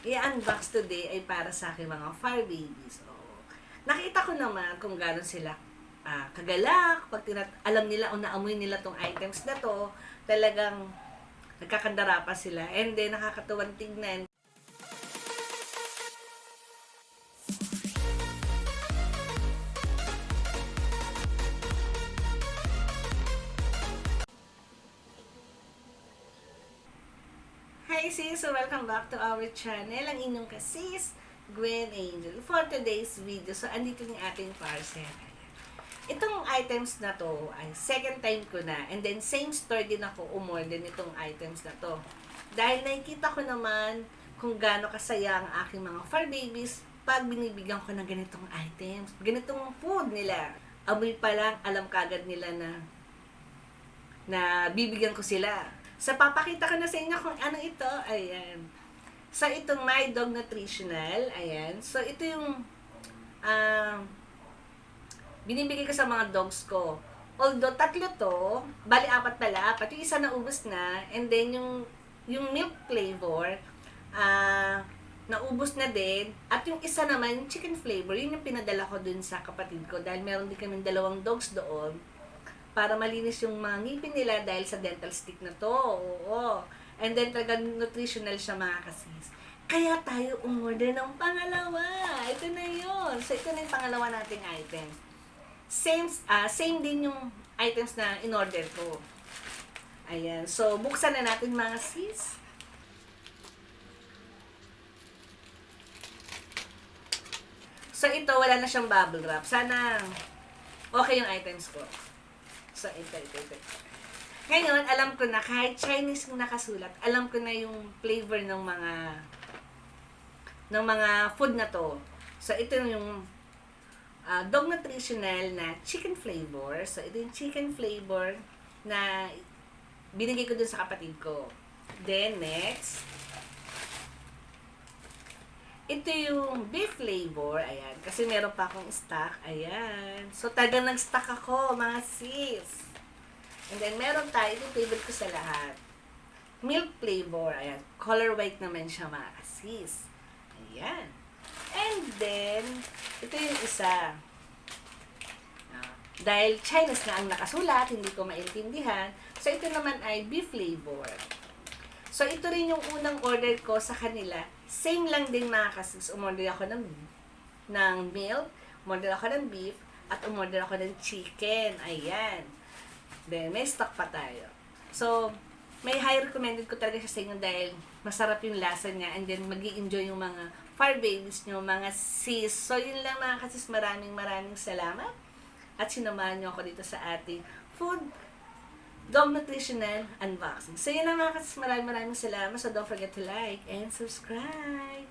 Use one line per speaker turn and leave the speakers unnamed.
i-unbox today ay para sa aking mga fur babies. Nakita ko naman kung gano'n sila kagalak, pag alam nila o naamoy nila tong items na to, talagang nagkakandara pa sila. And then, nakakatuwang tignan. Hi sis! So welcome back to our channel. Ang inyong kasis, Gwen Angel. For today's video, so andito yung ating parcel. Itong items na to ay second time ko na. And then same store din ako umorder nitong items na to. Dahil nakikita ko naman kung gaano kasaya ang aking mga fur babies pag binibigyan ko ng ganitong items. Ganitong food nila. Amoy pa lang, alam kagad nila na bibigyan ko sila. So, papakita ko na sa inyo kung ano ito. Ayan. So, itong My Dog Nutritional. Ayan. So, ito yung binibigay ko sa mga dogs ko. Although, tatlo to, bali apat pala, apat. Yung isa naubos na. And then, yung milk flavor, naubos na din. At yung isa naman, chicken flavor, yun yung pinadala ko dun sa kapatid ko. Dahil meron din kami dalawang dogs doon. Para malinis yung mga ngipin nila dahil sa dental stick na to. Oo. And then, talaga nutritional siya mga kasis. Kaya tayo umorder ng pangalawa. Ito na yun. So, ito na yung pangalawa nating item. Same din yung items na in-order ko. Ayan. So, buksan na natin mga sis. So, ito, wala na siyang bubble wrap. Sana okay yung items ko. So, ito. Ngayon, alam ko na, kahit Chinese yung nakasulat, alam ko na yung flavor ng mga food na to. So, ito yung dog nutritional na chicken flavor. So, ito yung chicken flavor na binigay ko dun sa kapatid ko. Then, next, ito yung beef flavor. Ayan. Kasi meron pa akong stock. Ayan. So, tagang nag-stock ako, mga sis. And then, meron tayo. Ito yung favorite ko sa lahat. Milk flavor. Ayan. Color white naman siya, mga sis. Ayan. And then, ito yung isa. Dahil Chinese na ang nakasulat, hindi ko maintindihan. So, ito naman ay beef flavor. So, ito rin yung unang order ko sa kanila. Same lang din mga kasis. Umorder ako ng milk, umorder ako ng beef, at umorder ako ng chicken. Ayan. Then, may stock pa tayo. So, may high recommended ko talaga siya sa inyo dahil masarap yung lasa niya and then mag-i-enjoy yung mga fur babies nyo, mga sis. So, yun lang mga kasis. Maraming salamat. At sinamahan nyo ako dito sa ating food dog nutritional unboxing. So, yun lang mga kasis. Maraming salamat. So, don't forget to like and subscribe.